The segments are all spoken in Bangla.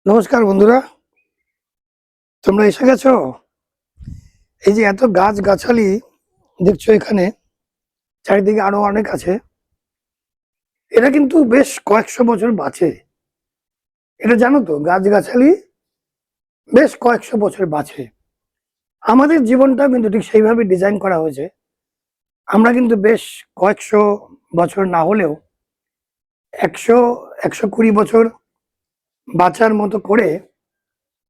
নমস্কার বন্ধুরা, তোমরা এসে গেছো। এই যে এত গাছ গাছালি দেখছো এখানে, চারিদিকে আরো অনেক আছে। এটা কিন্তু বেশ কয়েকশো বছর বাঁচে। এটা জানো তো, গাছ গাছালি বেশ কয়েকশো বছর বাঁচে। আমাদের জীবনটা কিন্তু ঠিক সেইভাবে ডিজাইন করা হয়েছে। আমরা কিন্তু বেশ কয়েকশো বছর না হলেও 100-120 বছর বাঁচার মতো করে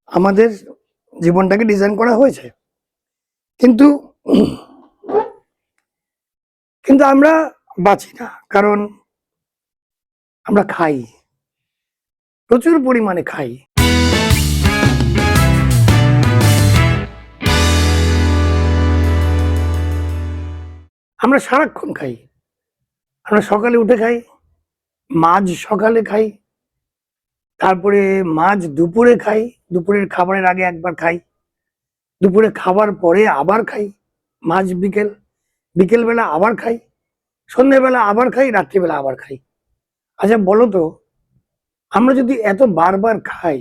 আমাদের জীবনটাকে ডিজাইন করা হয়েছে। কিন্তু কিন্তু আমরা বাঁচি না, কারণ আমরা খাই, প্রচুর পরিমাণে খাই। আমরা সারাক্ষণ খাই। আমরা সকালে উঠে খাই, মাঝ সকালে খাই, তারপরে মাঝ দুপুরে খাই, দুপুরের খাবারের আগে একবার খাই, দুপুরে খাবার পরে আবার খাই, মাঝ বিকেল, বিকেল বেলা আবার খাই, সন্ধ্যেবেলা আবার খাই, রাত্রিবেলা আবার খাই। আচ্ছা বলো তো, আমরা যদি এত বারবার খাই,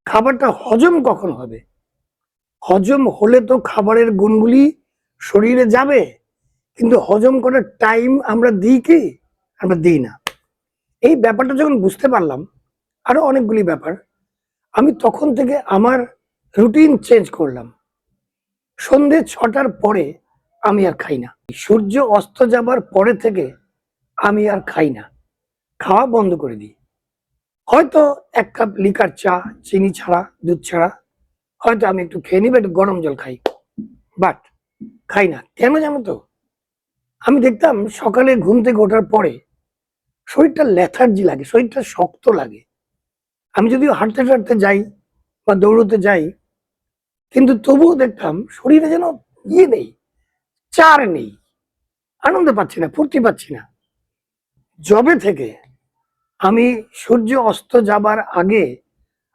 খাবারটা হজম কখন হবে? হজম হলে তো খাবারের গুণগুলি শরীরে যাবে, কিন্তু হজম করার টাইম আমরা দিই কি? আমরা দিই না। এই ব্যাপারটা যখন বুঝতে পারলাম, আরো অনেকগুলি ব্যাপার, আমি তখন থেকে আমার রুটিন চেঞ্জ করলাম। সন্ধে 6টার পরে আমি আর খাই না। সূর্য অস্ত যাবার পরে থেকে আমি আর খাই না, খাওয়া বন্ধ করে দিই। হয়তো 1 কাপ লিকার চা, চিনি ছাড়া, দুধ ছাড়া হয়তো আমি একটু খেয়ে নিব, একটু গরম জল খাই, বাট খাই না। কেন জানো তো? আমি দেখতাম সকালে ঘুম থেকে ওঠার পরে শরীরটা লেথার্জি লাগে, শরীরটা শক্ত লাগে। আমি যদিও হাঁটতে টাটতে যাই বা দৌড়তে যাই, কিন্তু তবুও দেখতাম শরীরে যেন ইয়ে নেই, চার নেই, আনন্দ পাচ্ছি না, ফুর্তি পাচ্ছি না। যবে থেকে আমি সূর্য অস্ত যাবার আগে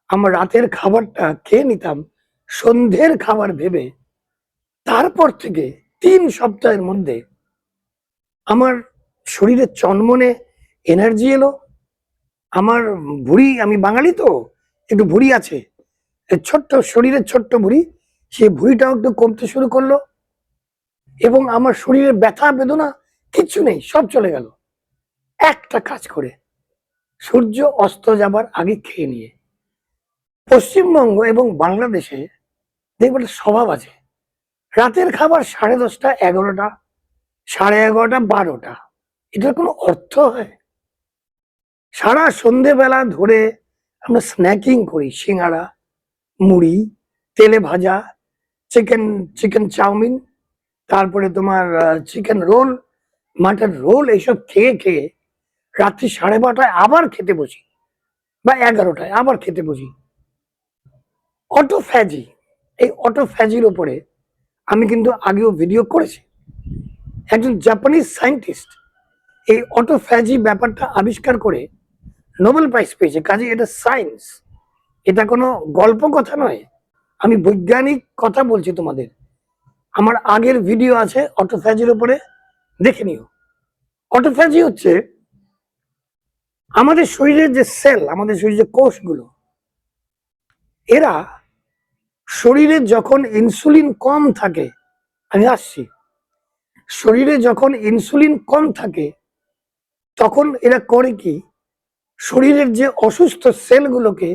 আমার রাতের খাবারটা খেয়ে নিতাম সন্ধ্যের খাবার ভেবে, তারপর থেকে 3 সপ্তাহের মধ্যে আমার শরীরে চনমনে এনার্জি এলো। আমার ভুঁড়ি, আমি বাঙালি তো, একটু ভুঁড়ি আছে, ছোট্ট শরীরের ছোট্ট ভুঁড়ি, সেই ভুঁড়িটাও একটু কমতে শুরু করলো, এবং আমার শরীরে ব্যথা বেদনা কিচ্ছু নেই, সব চলে গেল একটা কাজ করে, সূর্য অস্ত যাবার আগে খেয়ে নিয়ে। পশ্চিমবঙ্গ এবং বাংলাদেশে দেখবেন স্বভাব আছে, রাতের খাবার 10:30, 11টা, 11:30, 12টা। এটার কোনো অর্থ হয়? সারা সন্ধেবেলা ধরে আমরা স্ন্যাকিং করি, সিঙ্গারা, মুড়ি, তেলে ভাজা, চিকেন চিকেন চাউমিন, তারপরে তোমার চিকেন রোল, মাটন রোল, এইসব খেয়ে খেয়ে রাত্রি 12:30টায় আবার খেতে বসি, বা 11টায় আবার খেতে বসি। অটোফ্যাজি, এই অটোফ্যাজির উপরে আমি কিন্তু আগেও ভিডিও করেছি। একজন জাপানিজ সায়েন্টিস্ট এই অটোফ্যাজি ব্যাপারটা আবিষ্কার করে নোবেল প্রাইজ পেয়েছে। কাজে এটা সায়েন্স, এটা কোনো গল্প কথা নয়, আমি বৈজ্ঞানিক কথা বলছি তোমাদের। আমার আগের ভিডিও আছে অটোফ্যাজির উপরে, দেখে নিও। অটোফ্যাজি হচ্ছে আমাদের শরীরের যে সেল, আমাদের শরীরের যে কোষগুলো, এরা শরীরে যখন ইনসুলিন কম থাকে, আমি আসছি, শরীরে যখন ইনসুলিন কম থাকে তখন এরা করে কি, শরীরের যে অসুস্থ সেলগুলোকে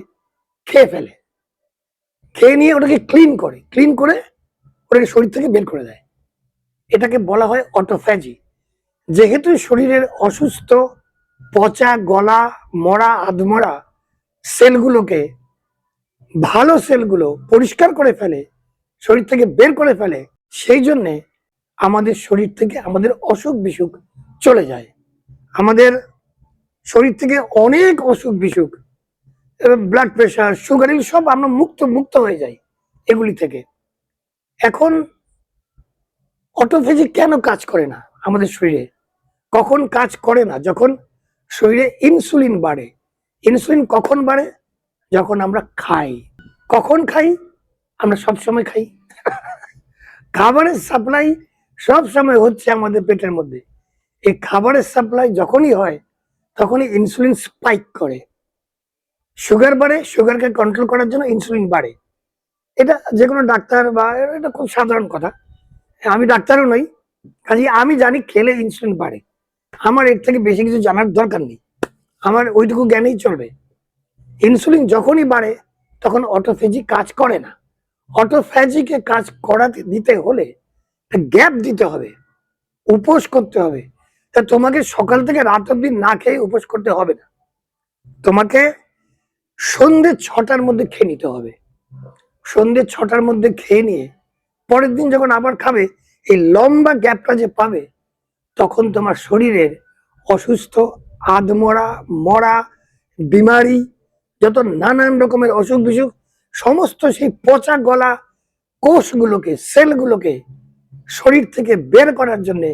খেয়ে ফেলে, খেয়ে নিয়ে ওটাকে ক্লিন করে, ক্লিন করে ওটাকে শরীর থেকে বের করে দেয়। এটাকে বলা হয় অটোফ্যাজি। যেহেতু শরীরের অসুস্থ, পচা গলা, মরা আধমরা সেলগুলোকে ভালো সেলগুলো পরিষ্কার করে ফেলে, শরীর থেকে বের করে ফেলে, সেই জন্যে আমাদের শরীর থেকে আমাদের অসুখ বিসুখ চলে যায়। আমাদের শরীর থেকে অনেক অসুখ বিসুখ, ব্লাড প্রেশার, সুগার, এগুলি সব আমরা মুক্ত মুক্ত হয়ে যাই এগুলি থেকে। এখন অটোফেজি কেন কাজ করে না আমাদের শরীরে? কখন কাজ করে না? যখন শরীরে ইনসুলিন বাড়ে। ইনসুলিন কখন বাড়ে? যখন আমরা খাই। কখন খাই? আমরা সবসময় খাই। খাবারের সাপ্লাই সব সময় হচ্ছে আমাদের পেটের মধ্যে। এই খাবারের সাপ্লাই যখনই হয় তখনই ইনসুলিন স্পাইক করে। সুগার বাড়ে, সুগারকে কন্ট্রোল করার জন্য ইনসুলিন বাড়ে। এটা যে কোনো ডাক্তার বা এটা খুব সাধারণ কথা। আমি ডাক্তারও নই, কাজে আমি জানি খেলে ইনসুলিন বাড়ে। আমার এর থেকে বেশি কিছু জানার দরকার নেই, আমার ওইটুকু জ্ঞানেই চলবে। ইনসুলিন যখনই বাড়ে তখন অটোফেজি কাজ করে না। অটোফ্যাজিকে কাজ করাতে দিতে হলে গ্যাপ দিতে হবে, উপোস করতে হবে। তা তোমাকে সকাল থেকে রাত অব্দি না খেয়ে উপোস করতে হবে না, তোমাকে সন্ধ্যে 6টার মধ্যে খেয়ে নিতে হবে। সন্ধ্যে 6টার মধ্যে খেয়ে নিয়ে পরের দিন যখন আবার খাবে, এই লম্বা গ্যাপটা যে পাবে, তখন তোমার শরীরের অসুস্থ, আধমরা, মরা, বিমারি, যত নানান রকমের অসুখ বিসুখ, সমস্ত সেই পচা গলা কোষগুলোকে, সেলগুলোকে শরীর থেকে বের করার জন্য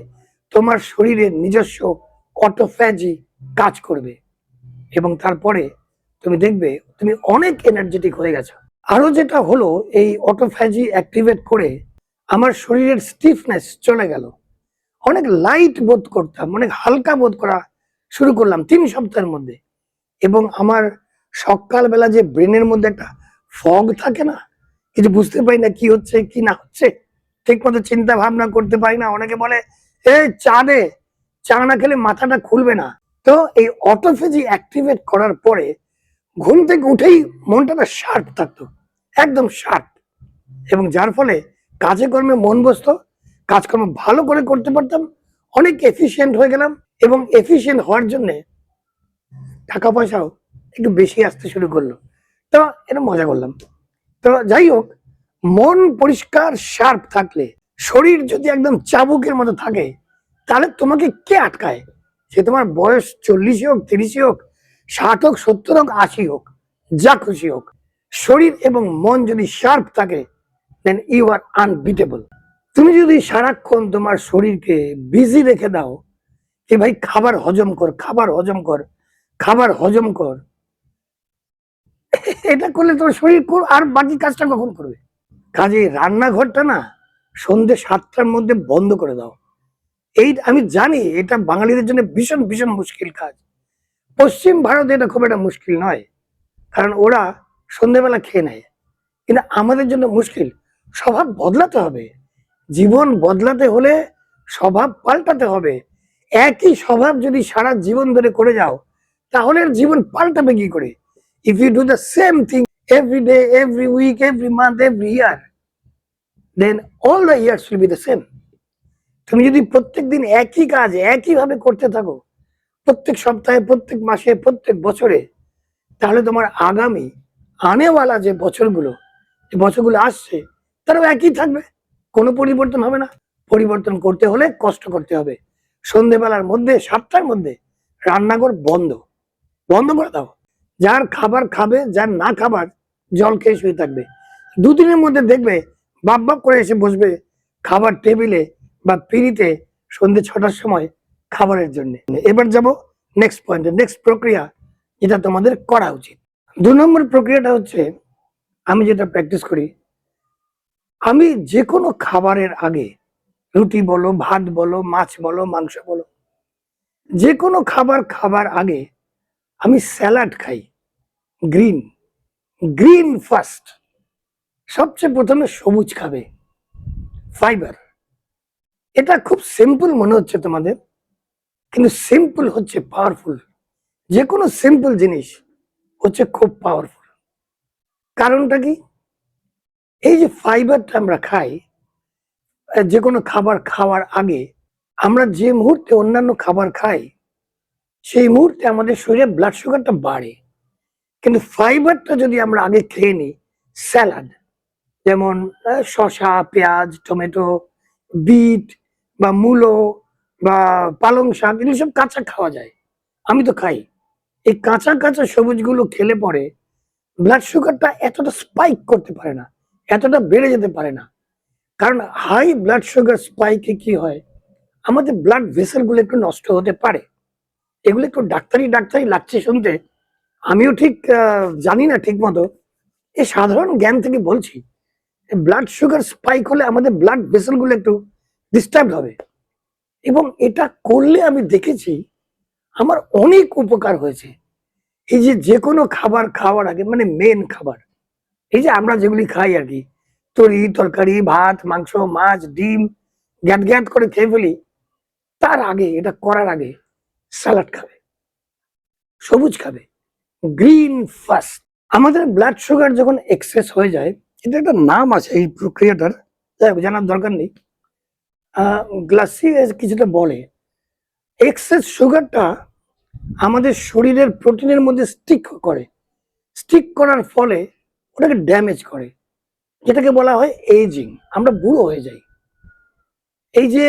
তোমার শরীরের নিজস্ব অটোফ্যাজি কাজ করবে, এবং তারপরে তুমি দেখবে তুমি অনেক এনার্জেটিক হয়ে গেছো। আরো যেটা হলো, এই অটোফ্যাজি অ্যাক্টিভেট করে আমার শরীরের স্টিফনেস চলে গেল, অনেক লাইট বোধ করতাম, অনেক হালকা বোধ করা শুরু করলাম 3 সপ্তাহের মধ্যে। এবং আমার সকালবেলা যে ব্রেনের মধ্যে একটা ফগ থাকে না, কিছু বুঝতে পারি না কি হচ্ছে কি না হচ্ছে, ঠিক মতো চিন্তা ভাবনা করতে পারি না। অনেকে বলে এই চা দে, চা না খেলে মাথাটা খুলবে না। তো এই অটোফেজি অ্যাক্টিভেট করার পরে ঘুম থেকে উঠেই মনটা না শার্প থাকতো, একদম শার্প, এবং যার ফলে কাজে কর্মে মন বসতো, কাজকর্ম ভালো করে করতে পারতাম, অনেক এফিশিয়েন্ট হয়ে গেলাম। এবং এফিশিয়েন্ট হওয়ার জন্য টাকা পয়সাও একটু বেশি আসতে শুরু করলো। তো এটা মজা করলাম। তো যাই হোক, মন পরিষ্কার শার্প থাকলে, শরীর যদি একদম চাবুকের মতো থাকে, তাহলে তোমাকে কে আটকায়? সে তোমার বয়স 40 হোক, 30 হোক, 60 হোক, 70 হোক, 80 হোক, যা খুশি হোক, শরীর এবং মন যদি শার্প থাকে, দেন ইউ আর আনবিটেবল। তুমি যদি সারাক্ষণ তোমার শরীরকে বিজি রেখে দাও যে ভাই খাবার হজম কর, খাবার হজম কর, খাবার হজম কর, এটা করলে তোমার শরীর আর বাকি কাজটা কখন করবে? কাজে রান্নাঘরটা না সন্ধ্যে 7টার মধ্যে বন্ধ করে দাও। এই আমি জানি এটা বাঙালিদের জন্য ভীষণ ভীষণ মুশকিল কাজ। পশ্চিম ভারতে এটা খুব একটা মুশকিল নয়, কারণ ওরা সন্ধ্যেবেলা খেয়ে নেয়। কিন্তু আমাদের জন্য মুশকিল। স্বভাব বদলাতে হবে, জীবন বদলাতে হলে স্বভাব পাল্টাতে হবে। একই স্বভাব যদি সারা জীবন ধরে করে যাও, তাহলে জীবন পাল্টাবে কি করে? If you do the same thing every day, every week, every month, every year, then all the years will be the same. তুমি যদি প্রত্যেকদিন একই কাজ একইভাবে করতে থাকো, প্রত্যেক সপ্তাহে, প্রত্যেক মাসে, প্রত্যেক বছরে, তাহলে তোমার আগামী আনেওয়ালা যে বছরগুলো আসছে, তারাও একই থাকবে, কোনো পরিবর্তন হবে না। পরিবর্তন করতে হলে কষ্ট করতে হবে। সন্ধেবেলার মধ্যে, 7টার মধ্যে রান্নাঘর বন্ধ, বন্ধ করে দাও। যার খাবার খাবে, যার না খাবার জল খেয়ে শুয়ে থাকবে। 2 দিনের মধ্যে দেখবে বাপ বাপ করে এসে বসবে খাবার টেবিলে বা পিঁড়িতে সন্ধ্যে 6টার সময় খাবারের জন্য। এবার যাব নেক্সট পয়েন্টে, নেক্সট প্রক্রিয়া যেটা তোমাদের করা উচিত। 2 নম্বর প্রক্রিয়াটা হচ্ছে, আমি যেটা প্র্যাকটিস করি, আমি যে কোনো খাবারের আগে, রুটি বলো, ভাত বলো, মাছ বলো, মাংস বলো, যে কোনো খাবার খাবার আগে আমি স্যালাড খাই। Green, green first. সবচেয়ে প্রথমে সবুজ খাবে, ফাইবার। এটা খুব সিম্পল মনে হচ্ছে তোমাদের, কিন্তু সিম্পল হচ্ছে পাওয়ারফুল। যে কোনো সিম্পল জিনিস হচ্ছে খুব পাওয়ারফুল। কারণটা কি? এই যে ফাইবারটা আমরা খাই, যে কোনো খাবার খাওয়ার আগে, আমরা যে মুহূর্তে অন্যান্য খাবার খাই, সেই মুহূর্তে আমাদের শরীরে ব্লাড সুগারটা বাড়ে। কিন্তু ফাইবারটা যদি আমরা আগে খেয়ে নিই, স্যালাড যেমন শসা, পেঁয়াজ, টমেটো, বিট বা মূলো বা পালং শাক, এগুলো সব কাঁচা খাওয়া যায়, আমি তো খাই। এই কাঁচা কাঁচা সবুজগুলো খেলে পরে ব্লাড সুগারটা এতটা স্পাইক করতে পারে না, এতটা বেড়ে যেতে পারে না। কারণ হাই ব্লাড সুগার স্পাইকে কি হয়, আমাদের ব্লাড ভেসেলগুলো একটু নষ্ট হতে পারে। এগুলো একটু ডাক্তারি ডাক্তারি লাগছে শুনতে, আমিও ঠিক জানি না ঠিক মতো, এই সাধারণ জ্ঞান থেকে বলছি। ব্লাড সুগার স্পাইক হলে আমাদের ব্লাড ভেসেলগুলো একটু ডিস্টার্ব হবে, এবং এটা করলে আমি দেখেছি আমার অনেক উপকার হয়েছে। এই যে যে কোনো খাবার খাওয়ার আগে মানে মেন খাবার, এই যে আমরা যেগুলি খাই আর কি, তরি তরকারি ভাত মাংস মাছ ডিম গ্যাট গ্যাট করে খেয়ে ফেলি, তার আগে এটা করার আগে স্যালাড খাবে, সবুজ খাবে, গ্রিন ফার্স্ট। আমাদের ব্লাড সুগার যখন এক্সেস হয়ে যায়, এটা একটা নাম আছে এই প্রক্রিয়াটার, যাই হোক জানার দরকার নেই। গ্লাসি কিছুটা বলে, এক্সেস সুগারটা আমাদের শরীরের প্রোটিনের মধ্যে স্টিক করার ফলে ওটাকে ড্যামেজ করে, যেটাকে বলা হয় এজিং। আমরা বুড়ো হয়ে যাই। এই যে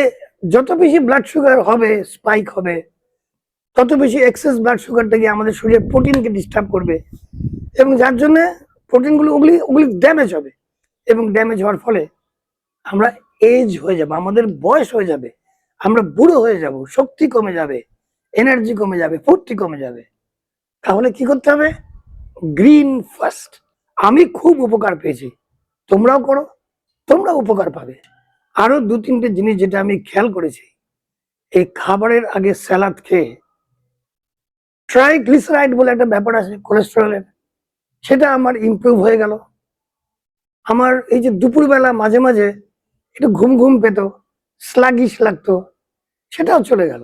যত বেশি ব্লাড সুগার হবে, স্পাইক হবে, তত বেশি এক্সেস ব্লাড সুগারটা গিয়ে আমাদের শরীরের প্রোটিনকে ডিস্টার্ব করবে, এবং যার জন্য প্রোটিনগুলো ওগুলি ওগুলি ড্যামেজ হবে, এবং ড্যামেজ হওয়ার ফলে আমরা এজ হয়ে যাব, আমাদের বয়স হয়ে যাবে, আমরা বুড়ো হয়ে যাব, শক্তি কমে যাবে, এনার্জি কমে যাবে, ফুর্তি কমে যাবে। তাহলে কি করতে হবে? Green first. আমি খুব উপকার পেয়েছি, তোমরাও করো, তোমরা উপকার পাবে। আরো দু তিনটে জিনিস যেটা আমি খেয়াল করেছি, এই খাবারের আগে স্যালাড খেয়ে ট্রাইগ্লিসারাইড বলে একটা ব্যাপার আছে কোলেস্টেরলের, সেটা আমার ইমপ্রুভ হয়ে গেল। আমার এই যে দুপুরবেলা মাঝে মাঝে একটু ঘুম ঘুম পেত, স্লাগিশ লাগতো, সেটাও চলে গেল।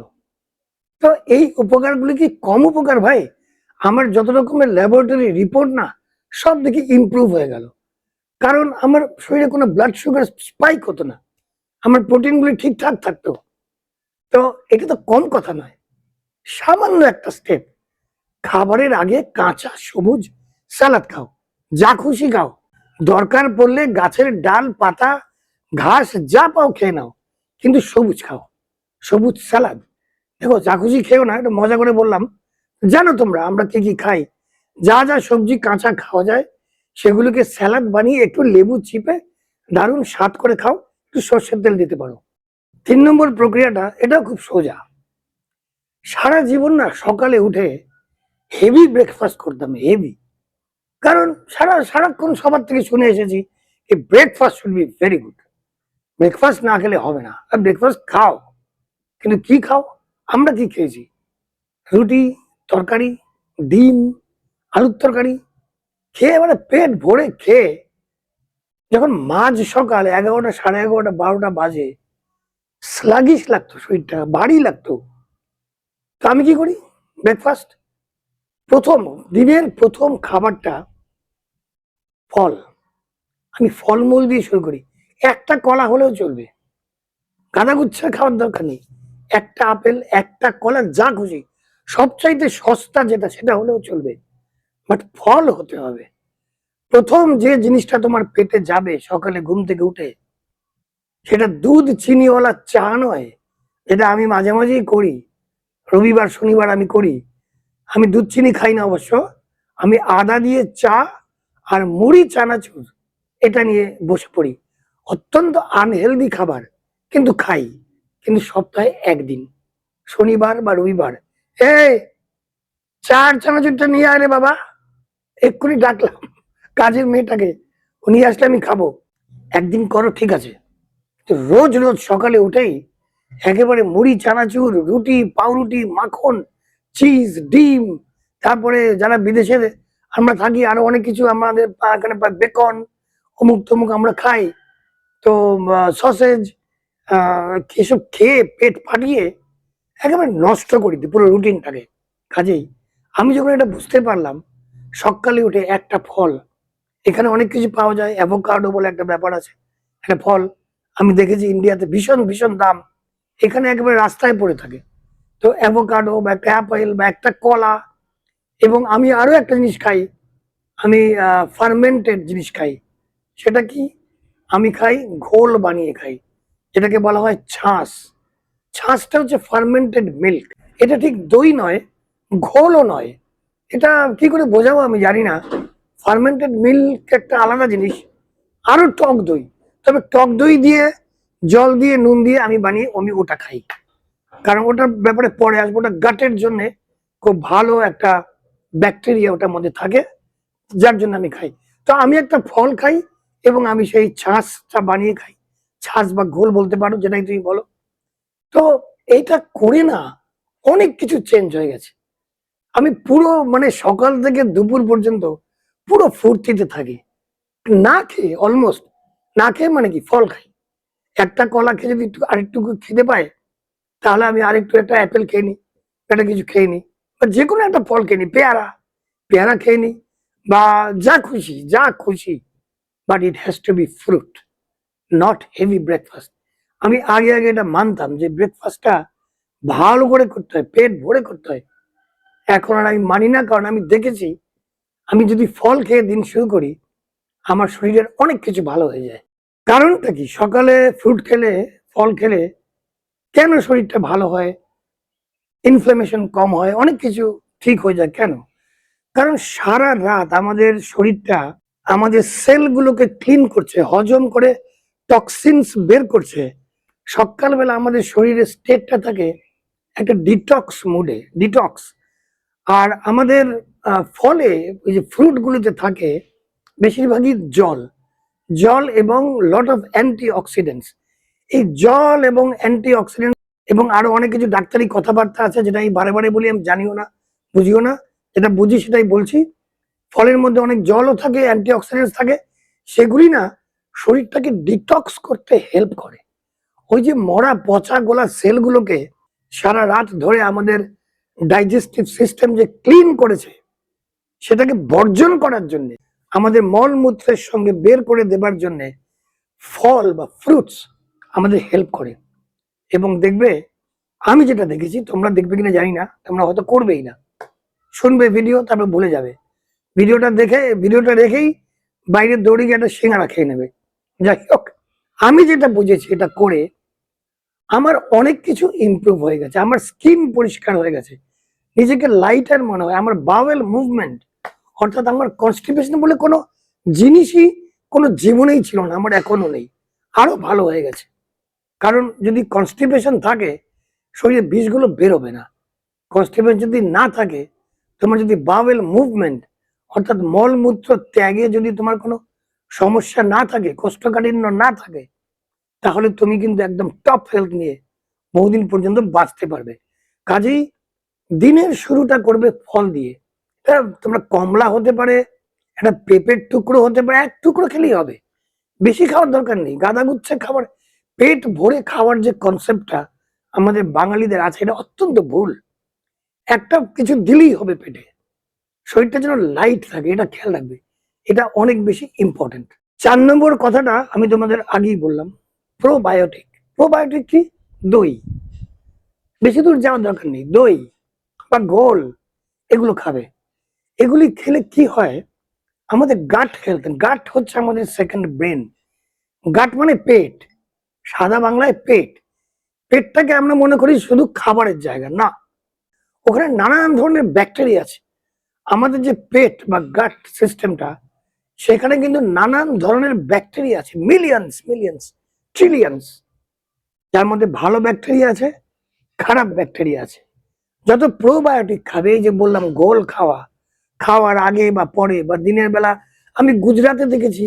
তো এই উপকারগুলি কি কম উপকার ভাই? আমার যত রকমের ল্যাবরেটরি রিপোর্ট না, সব দেখি ইমপ্রুভ হয়ে গেল, কারণ আমার শরীরে কোনো ব্লাড সুগার স্পাইক হতো না, আমার প্রোটিনগুলি ঠিকঠাক থাকতো। তো এটা তো কম কথা নয়, সামান্য একটা স্টেপ। খাবারের আগে কাঁচা সবুজ স্যালাড খাও, যা খুশি খাও, দরকার পড়লে গাছের ডাল পাতা ঘাস যা পাও খেয়ে নাও, কিন্তু সবুজ খাও, সবুজ স্যালাড। দেখো যা খুশি খেও না, এটা মজা করে বললাম। জানো তোমরা আমরা কি কি খাই? যা যা সবজি কাঁচা খাওয়া যায় সেগুলোকে স্যালাড বানিয়ে একটু লেবু চিপে দারুণ স্বাদ করে খাও, একটু সর্ষের তেল দিতে পারো। 3 নম্বর প্রক্রিয়াটা, এটাও খুব সোজা। সারা জীবন না সকালে উঠে হেভি ব্রেকফাস্ট করতাম, হেভি। কারণ সারাক্ষণ সবার থেকে শুনে এসেছি এই breakfast should be very good, breakfast না খেলে হবে না। আর ব্রেকফাস্ট খাও, কিন্তু কি খাও? আমরা কি খেয়েছি? রুটি তরকারি, ডিম, আলুর তরকারি খেয়ে মানে পেট ভরে খেয়ে, যখন মাঝ সকাল 11টা 11:30 12টা বাজে, স্লাগিশ লাগতো, শরীরটা ভারী লাগতো। তো আমি কি করি? ব্রেকফাস্ট, দিনের প্রথম খাবারটা ফল। আমি ফলমূল দিয়ে শুরু করি, একটা কলা হলেও চলবে, গাঁদাগুচ্ছা খাওয়ার দরকার নেই, একটা আপেল একটা কলা যা খুশি, সবচাইতে সস্তা যেটা সেটা হলেও চলবে, বাট ফল হতে হবে। প্রথম যে জিনিসটা তোমার পেটে যাবে সকালে ঘুম থেকে উঠে, সেটা দুধ চিনিওয়ালা চা নয়, যেটা আমি মাঝে মাঝেই করি, রবিবার শনিবার আমি করি। আমি দুধ চিনি খাই না অবশ্য, আমি আদা দিয়ে চা আর মুড়ি চানাচুর এটা নিয়ে বসে পড়ি। অত্যন্ত আনহেলদি খাবার, কিন্তু খাই, কিন্তু সপ্তাহে একদিন, শনিবার বা রবিবার। এই চার চানাচুরটা নিয়ে আয় রে বাবা, এক্ষুনি ডাকলাম কাজের মেয়েটাকে, ও নিয়ে আসলে আমি খাবো। একদিন করো ঠিক আছে, তো রোজ রোজ সকালে উঠেই একেবারে মুড়ি চানাচুর রুটি পাউরুটি মাখন চিজ ডিম, তারপরে যারা বিদেশে আমরা থাকি আরো অনেক কিছু আমাদের এখানে বেকন অমুক তমুক আমরা খাই, তো সসেজ, এসব খেয়ে পেট ফাটিয়ে একেবারে নষ্ট করে দিই পুরো রুটিনটাকে। কাজেই আমি যখন এটা বুঝতে পারলাম, সকালে উঠে একটা ফল, এখানে অনেক কিছু পাওয়া যায়, অ্যাভোকাডো বলে একটা ব্যাপার আছে, একটা ফল। আমি দেখেছি ইন্ডিয়াতে ভীষণ ভীষণ দাম, এখানে একেবারে রাস্তায় পড়ে থাকে। তো অ্যাভোকাডো বা একটা অ্যাপেল বা একটা কলা, এবং আমি আরো একটা জিনিস খাই, আমি ফার্মেন্টেড জিনিস খাই। সেটা কি? আমি খাই ঘোল বানিয়ে খাই, যেটাকে বলা হয় ছাঁচ। ছাঁচটা হচ্ছে ফার্মেন্টেড মিল্ক, এটা ঠিক দই নয়, ঘোলও নয়। এটা কি করে বোঝাবো আমি জানি না। ফার্মেন্টেড মিল্ক একটা আলাদা জিনিস, আরো টক দই, তবে টক দই দিয়ে জল দিয়ে নুন দিয়ে আমি বানিয়ে আমি ওটা খাই, কারণ ওটার ব্যাপারে পরে আসবো। ওটা গাটের জন্য খুব ভালো একটা ব্যাকটেরিয়া ওটার মধ্যে থাকে, যার জন্য আমি খাই। তো আমি একটা ফল খাই এবং আমি সেই ছাঁচটা বানিয়ে খাই, ছাঁচ বা ঘোল বলতে পারো, যেটাই তুমি বলো। তো এইটা করে না অনেক কিছু চেঞ্জ হয়ে গেছে। আমি পুরো মানে সকাল থেকে দুপুর পর্যন্ত পুরো ফুর্তিতে থাকি, না খেয়ে অলমোস্ট, না খেয়ে মানে কি ফল খাই। একটা কলা খেয়ে যদি একটু আরেকটুকু খেতে পায়, তাহলে আমি আরেকটু একটা অ্যাপেল খেয়ে নিই, একটা কিছু খেয়ে নিই, বা যে কোনো একটা ফল খেয়ে নিই, পেয়ারা পেয়ারা খেয়ে নিই, বা যা খুশি, but it has to be fruit, not heavy breakfast. আমি আগে আগে এটা মানতাম যে ব্রেকফাস্টটা ভালো করে করতে হয়, পেট ভরে করতে হয়। এখন আর আমি মানি না, কারণ আমি দেখেছি আমি যদি ফল খেয়ে দিন শুরু করি, আমার শরীরের অনেক কিছু ভালো হয়ে যায়। কারণটা কি, সকালে ফ্রুট খেলে, ফল খেলে কেন শরীরটা ভালো হয়, ইনফ্লামেশন কম হয়, অনেক কিছু ঠিক হয়ে যায়। কেন? কারণ সারা রাত আমাদের শরীরটা আমাদের সেলগুলোকে ক্লিন করছে, হজম করে টক্সিনস বের করছে। সকালবেলা আমাদের শরীরের স্টেটটা থাকে একটা ডিটক্স মুডে, ডিটক্স। আর আমাদের ফলে ওই যে ফ্রুটগুলোতে থাকে বেশিরভাগই জল, জল এবং লট অফ অ্যান্টি অক্সিডেন্টস। এই জল এবং অ্যান্টি অক্সিডেন্ট এবং আরো অনেক কিছু ডাক্তারি কথাবার্তা আছে, যেটা আমি বারে বারে বলি, আমি জানিও না, বুঝিও না, যেটা বুঝি সেটাই বলছি। ফলের মধ্যে অনেক জলও থাকে, অ্যান্টি অক্সিডেন্টস থাকে, সেগুলি না শরীরটাকে ডিটক্স করতে হেল্প করে। ওই যে মরা পচা গোলা সেলগুলোকে সারা রাত ধরে আমাদের ডাইজেস্টিভ সিস্টেম যে ক্লিন করেছে, সেটাকে বর্জন করার জন্য, আমাদের মলমূত্রের সঙ্গে বের করে দেবার জন্য ফল বা ফ্রুটস আমাদের হেল্প করে। এবং দেখবে, আমি যেটা দেখেছি, তোমরা দেখবে কিনা জানি না, তোমরা হয়তো করবেই না, শুনবে ভিডিও তারপর ভুলে যাবে, ভিডিওটা রেখেই বাইরে দৌড়ে গিয়ে একটা সিঙ্গারা খেয়ে নেবে। যাই হোক, আমি যেটা বুঝেছি এটা করে আমার অনেক কিছু ইমপ্রুভ হয়ে গেছে, আমার স্কিন পরিষ্কার হয়ে গেছে, নিজেকে লাইটার মনে হয়, আমার বাওয়েল মুভমেন্ট, অর্থাৎ আমার কনস্টিপেশন বলে কোনো জিনিসই কোনো জীবনেই ছিল না, আমার এখনো নেই, আরো ভালো হয়ে গেছে। কারণ যদি কনস্টিপেশন থাকে, শরীরে বিষগুলো বেরোবে না। কনস্টিপেশন যদি না থাকে, তোমার যদি বাওয়েল মুভমেন্ট অর্থাৎ মলমূত্র ত্যাগে যদি তোমার কোনো সমস্যা না থাকে, কোষ্ঠকাঠিন্য না থাকে, তাহলে তুমি কিন্তু একদম টপ হেলথ নিয়ে বহুদিন পর্যন্ত বাঁচতে পারবে। কাজেই দিনের শুরুটা করবে ফল দিয়ে। এটা তোমরা কমলা হতে পারে, একটা পেঁপের টুকরো হতে পারে, এক টুকরো খেলেই হবে, বেশি খাওয়ার দরকার নেই। গাদাগুচ্ছে খাবার, পেট ভরে খাওয়ার যে কনসেপ্টটা আমাদের বাঙালিদের আছে, এটা অত্যন্ত ভুল। একটা কিছু দিলেই হবে পেটে, শরীরটা যেন লাইট থাকে, এটা খেয়াল রাখবে, এটা অনেক বেশি ইম্পর্টেন্ট। 4 নম্বর কথাটা আমি তোমাদের আগেই বললাম, প্রোবায়োটিক। প্রোবায়োটিক কি? দই। বেশি দূর যাওয়ার দরকার নেই, দই বা ঘোল এগুলো খাবে। এগুলি খেলে কি হয়, আমাদের গাট হেলথ, গাট হচ্ছে আমাদের সেকেন্ড ব্রেন। গাট মানে পেট, সাদা বাংলায় পেট। পেটটাকে আমরা মনে করি শুধু খাবারের জায়গা, না, ওখানে নানান ধরনের ব্যাকটেরিয়া আছে। আমাদের যে পেট বা গাট সিস্টেমটা, সেখানে কিন্তু নানান ধরনের ব্যাকটেরিয়া আছে, মিলিয়ন্স মিলিয়ন্স ট্রিলিয়ন্স। যার মধ্যে ভালো ব্যাকটেরিয়া আছে, খারাপ ব্যাকটেরিয়া আছে। যত প্রোবায়োটিক খাবে, এই যে বললাম গোল খাওয়া, খাওয়ার আগে বা পরে বা দিনের বেলা, আমি গুজরাটে দেখেছি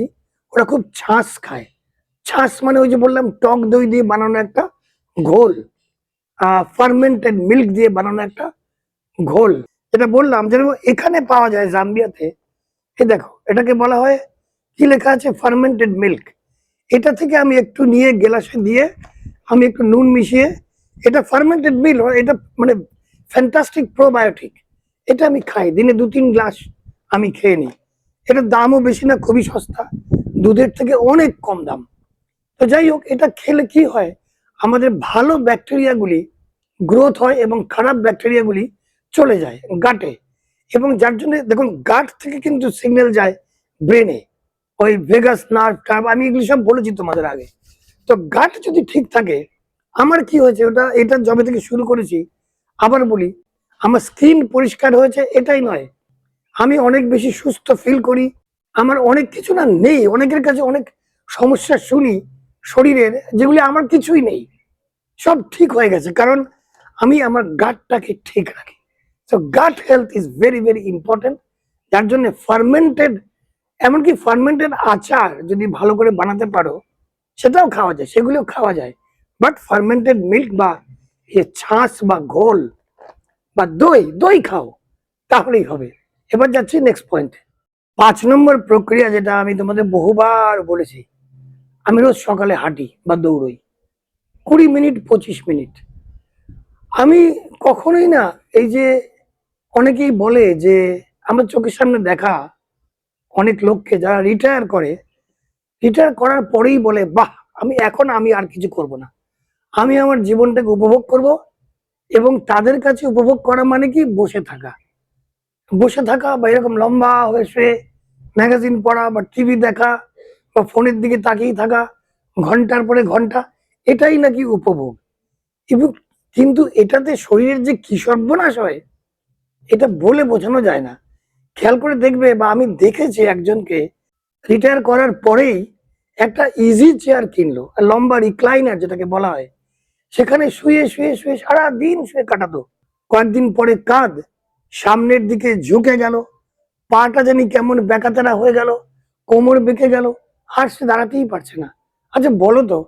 ওরা খুব ছাঁচ খায়। ছাঁচ মানে ওই যে বললাম টক দই দিয়ে বানানো একটা ঘোল, ফার্মেন্টেড মিল্ক দিয়ে বানানো একটা ঘোল, যেটা বললাম যেরকম এখানে পাওয়া যায় জাম্বিয়াতে। এ দেখো, এটাকে বলা হয়, কি লেখা আছে, ফার্মেন্টেড মিল্ক। এটা থেকে আমি একটু নিয়ে গেলাসে দিয়ে আমি একটু নুন মিশিয়ে, এটা ফার্মেন্টেড মিল্ক, এটা মানে ফ্যান্টাস্টিক প্রোবায়োটিক, এটা আমি খাই, দিনে 2-3 গ্লাস আমি খেয়ে নিই। এটার দামও বেশি না, খুবই সস্তা, দুধের থেকে অনেক কম দাম। তো যাই হোক, এটা খেলে কি হয়, আমাদের ভালো ব্যাকটেরিয়াগুলি গ্রোথ হয় এবং খারাপ ব্যাকটেরিয়াগুলি চলে যায় গাটে। এবং যার জন্য দেখুন, গাট থেকে কিন্তু সিগন্যাল যায় ব্রেনে, ওই ভেগাস নার্ভ টার্ভ, আমি এগুলি সব বলেছি তোমাদের আগে। তো গাট যদি ঠিক থাকে, আমার কি হয়েছে, ওটা এটা জবে থেকে শুরু করেছি, আবার বলি, আমার স্কিন পরিষ্কার হয়েছে, এটাই নয়, আমি অনেক বেশি সুস্থ ফিল করি। আমার অনেক কিছু না নেই, অনেকের কাছে অনেক সমস্যা শুনি শরীরের, যেগুলি আমার কিছুই নেই, সব ঠিক হয়ে গেছে, কারণ আমি আমার গাটটাকে ঠিক রাখি। So gut health is very very important. যার জন্য ফার্মেন্টেড, এমনকি ফার্মেন্টেড আচার যদি ভালো করে বানাতে পারো, সেটাও খাওয়া যায়, সেগুলোও খাওয়া যায়। বাট ফার্মেন্টেড মিল্ক বা ছাঁচ বা ঘোল বা দই, দই খাও, তাহলেই হবে। এবার যাচ্ছি নেক্সট পয়েন্টে। 5 নম্বর প্রক্রিয়া, যেটা আমি তোমাদের বহুবার বলেছি, আমি রোজ সকালে হাঁটি বা দৌড়ই 20 মিনিট 25 মিনিট। আমি কখনোই না, এই যে অনেকেই বলে যে আমার চোখের সামনে দেখা অনেক লোককে যারা রিটায়ার করে, রিটায়ার করার পরেই বলে বাহ, আমি আর কিছু করব না, আমি আমার জীবনটাকে উপভোগ করব। এবং তাদের কাছে উপভোগ করা মানে কি, বসে থাকা, বসে থাকা বা এরকম লম্বা হয়ে শুয়ে ম্যাগাজিন পড়া বা টিভি দেখা বা ফোনের দিকে তাকিয়ে থাকা ঘন্টার পরে ঘন্টা, এটাই নাকি উপভোগ। এবং কিন্তু এটাতে শরীরের যে কি সর্বনাশ হয়, এটা বলে বোঝানো যায় না। খেয়াল করে দেখবে, বা আমি দেখেছি একজনকে রিটায়ার করার পরেই একটা ইজি চেয়ার কিনলো, লম্বা রিক্লাইনার যেটাকে বলা হয়, সেখানে শুয়ে শুয়ে শুয়ে সারা দিন শুয়ে কাটাতো। কয়েকদিন পরে কাঁধ সামনের দিকে ঝুঁকে গেল, পাটা জানি কেমন বেকাতেরা হয়ে গেল, কোমর বেঁকে গেল, আর সে দাঁড়াতেই পারছে না। আচ্ছা বলো তো,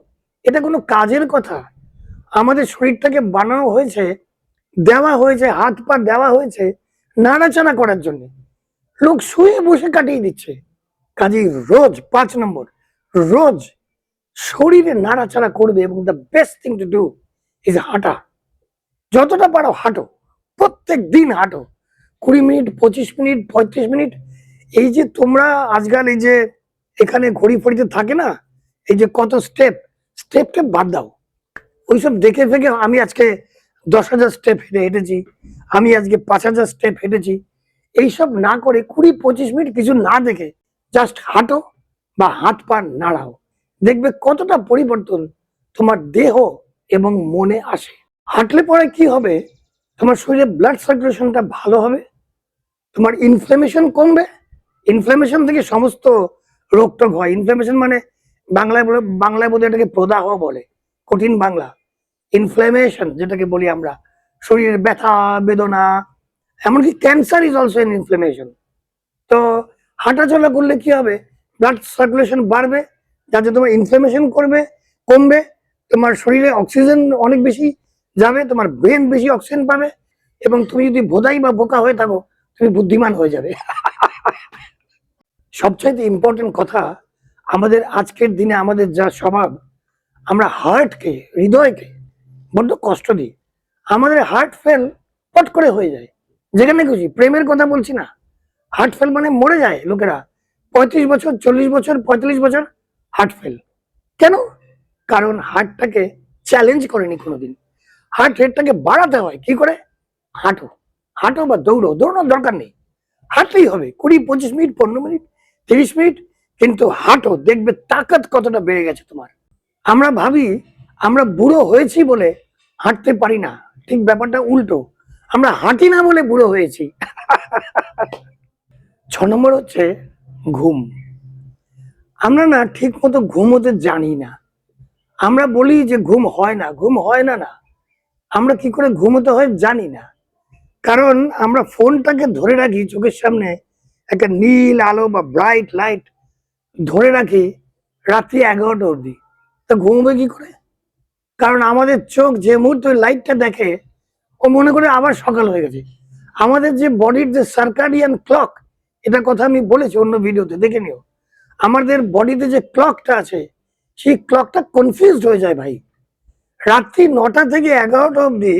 এটা কোনো কাজের কথা? আমাদের শরীরটাকে বানানো হয়েছে, দেওয়া হয়েছে, হাত পা দেওয়া হয়েছে নাড়াচাড়া করার জন্য। লোক শুয়ে বসে কাটিয়ে দিচ্ছে। কাজেই রোজ 5 নম্বর, রোজ শরীরে নাড়াচাড়া করবে। এবং the best thing to do is হাঁটা। যতটা পারো হাঁটো, প্রত্যেক দিন হাঁটো 20 মিনিট 25 মিনিট 35 মিনিট। এই যে তোমরা আজকাল এই যে এখানে ঘড়ি ফড়িতে থাকে না, এই যে কত স্টেপটা বাদ দাও। ওইসব দেখে ফেকে আমি আজকে 10,000 স্টেপ হেঁটেছি, আমি আজকে 5,000 স্টেপ হেঁটেছি, এইসব না করে 20-25 মিনিট কিছু না দেখে জাস্ট হাঁটো বা হাত পা নাড়াও। দেখবে কতটা পরিবর্তন তোমার দেহ এবং মনে আসে। হাঁটলে পরে কি হবে, তোমার শরীরে ব্লাড সার্কুলেশনটা ভালো হবে, তোমার ইনফ্লামেশন কমবে। ইনফ্লামেশন থেকে সমস্ত রোগ টোগ হয়। ইনফ্লামেশন মানে বাংলায় বোধহয় এটাকে প্রদাহ বলে, কঠিন বাংলা। ইনফ্লামেশন যেটাকে বলি আমরা, শরীরের ব্যথা বেদনা, এমনকি cancer is also N inflammation. তো হাঁটাচলা করলে কি হবে, ব্লাড সার্কুলেশন বাড়বে, যাতে তোমার ইনফ্লামেশন কমবে, তোমার শরীরে অক্সিজেন অনেক বেশি যাবে, তোমার ব্রেন বেশি অক্সিজেন পাবে, এবং তুমি যদি ভোদাই বা বোকা হয়ে থাকো, তুমি বুদ্ধিমান হয়ে যাবে। সবচাইতে ইম্পর্টেন্ট কথা, আমাদের আজকের দিনে আমাদের যা স্বভাব, আমরা হৃদয়কে বড্ড কষ্ট দিই। আমাদের হার্ট ফেল পট করে হয়ে যায় যেখানে খুশি। প্রেমের কথা বলছি না, হার্ট ফেল মানে মরে যায় লোকেরা 35 বছর 40 বছর 45 বছর হার্ট ফেল। কেন? কারণ হার্টটাকে চ্যালেঞ্জ করেনি কোনোদিন। হার্ট রেটটাকে বাড়াতে হয় কি করে? হাঁটো, হাঁটো বা দৌড়ানোর দরকার নেই, হাঁটলেই হবে 20-25 মিনিট 15 মিনিট 30 মিনিট, কিন্তু হাঁটো, দেখবে তাকাত কতটা বেড়ে গেছে তোমার। আমরা ভাবি আমরা বুড়ো হয়েছি বলে হাঁটতে পারি না, ঠিক ব্যাপারটা উল্টো, আমরা হাঁটি না বলে বুড়ো হয়েছি। 6 নম্বর হচ্ছে ঘুম। আমরা না ঠিক মতো ঘুমোতে জানি না। আমরা বলি যে ঘুম হয় না, ঘুম হয় না। না, আমরা কি করে ঘুমোতে হয় জানি না। কারণ আমরা ফোনটাকে ধরে রাখি চোখের সামনে, একটা নীল আলো বা ব্রাইট লাইট ধরে রাখি রাত্রি 11টা অবধি। তা ঘুমোবে কি করে? কারণ আমাদের চোখ যে মুহূর্তে লাইটটা দেখে, ও মনে করে আবার সকাল হয়ে গেছে। আমাদের যে বডির যে সার্কাডিয়ান ক্লক, এটা কথা আমি বলেছি অন্য ভিডিওতে, দেখে নিও। আমাদের বডিতে যে ক্লকটা আছে, সেই ক্লকটা কনফিউজড হয়ে যায় ভাই। রাত্রি 9টা থেকে 11টা অবধি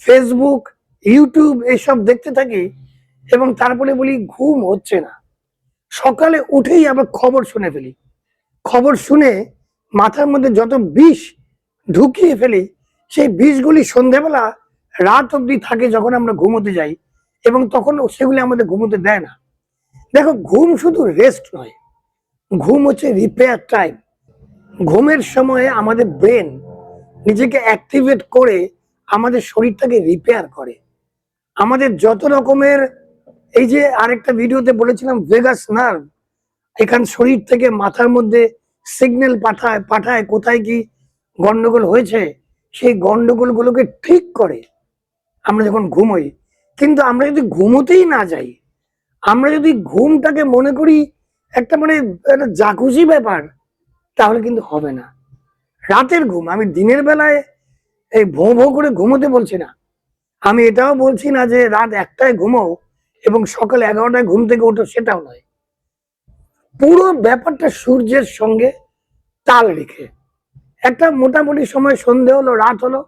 ফেসবুক ইউটিউব এসব দেখতে থাকি, এবং তারপরে বলি ঘুম হচ্ছে না। সকালে উঠেই আবার খবর শুনে ফেলি, খবর শুনে মাথার মধ্যে যত বিষ ঢুকিয়ে ফেলি, সেই বিষগুলি সন্ধ্যেবেলা রাত অবধি থাকে যখন আমরা ঘুমোতে যাই, এবং তখন সেগুলি আমাদের ঘুমোতে দেয় না। দেখো, ঘুম শুধু রেস্ট নয়, ঘুম হচ্ছে রিপেয়ার টাইম। ঘুমের সময়ে আমাদের ব্রেন নিজেকে অ্যাক্টিভেট করে আমাদের শরীরটাকে রিপেয়ার করে। আমাদের যত রকমের, এই যে আরেকটা ভিডিওতে বলেছিলাম ভেগাস নার্ভ, এখান শরীর থেকে মাথার মধ্যে সিগন্যাল পাঠায় কোথায় কি গন্ডগোল হয়েছে, সেই গন্ডগোল গুলোকে ঠিক করে আমরা যখন ঘুমোই। কিন্তু আমরা যদি ঘুমোতেই না যাই, আমরা যদি ঘুমটাকে মনে করি একটা একটা জাকুজি ব্যাপার, তাহলে কিন্তু হবে না। রাতের ঘুম, আমি দিনের বেলায় এই ভোঁ ভোঁ করে ঘুমোতে বলছি না, আমি এটাও বলছি না যে রাত 1টায় ঘুমো এবং সকাল 11টায় ঘুম থেকে ওঠো সেটাও নয়। পুরো ব্যাপারটা সূর্যের সঙ্গে তাল রেখে একটা মোটামুটি সময়, সন্ধে হলো, রাত হলো,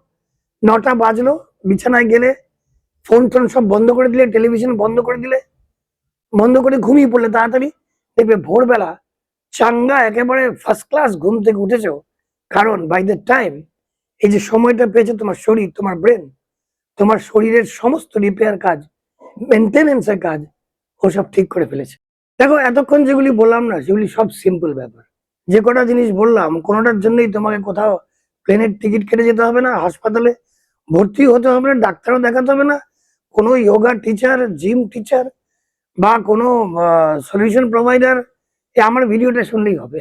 9টা বাজলো, বিছানায় গেলে ফোন টোন সব বন্ধ করে দিলে, টেলিভিশন বন্ধ করে দিলে, বন্ধ করে ঘুমিয়ে পড়লে তাড়াতাড়ি, দেখবে ভোরবেলা চাঙ্গা একেবারে ফার্স্ট ক্লাস ঘুম থেকে উঠেছো। কারণ বাই দ্য টাইম এই যে সময়টা পেয়েছে তোমার শরীর, তোমার ব্রেন, তোমার শরীরের সমস্ত রিপেয়ার কাজ, মেনটেনেন্সের কাজ ওসব ঠিক করে ফেলেছে। দেখো এতক্ষণ যেগুলি বললাম না, সেগুলি সব সিম্পল ব্যাপার। যে কটা জিনিস বললাম কোনোটার জন্যই তোমাকে কোথাও প্লেনের টিকিট কেটে যেতে হবে না, হাসপাতালে ভর্তি হতে হবে না, ডাক্তারও দেখাতে হবে না, কোনো যোগা টিচার, জিম টিচার বা কোনো সলিউশন প্রোভাইডার আমার ভিডিওটা শুনলেই হবে।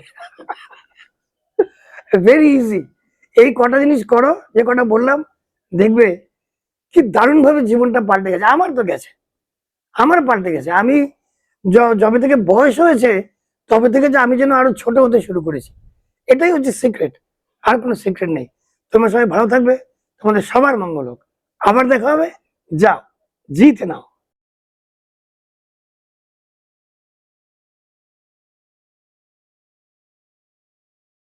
Very easy. এই কটা জিনিস করো, যে কটা বললাম, দেখবে কি দারুণ ভাবে জীবনটা পাল্টে গেছে। আমার তো গেছে, আমার পাল্টে গেছে। আমি যবে থেকে বয়স হয়েছে তবে থেকে যে আমি যেন আরো ছোট হতে শুরু করেছি, এটাই হচ্ছে সিক্রেট, আর কোনো সিক্রেট নেই। তোমরা সবাই ভালো থাকবে, তোমাদের সবার মঙ্গল হোক। আবার দেখা হবে, যাও জিতে নাও।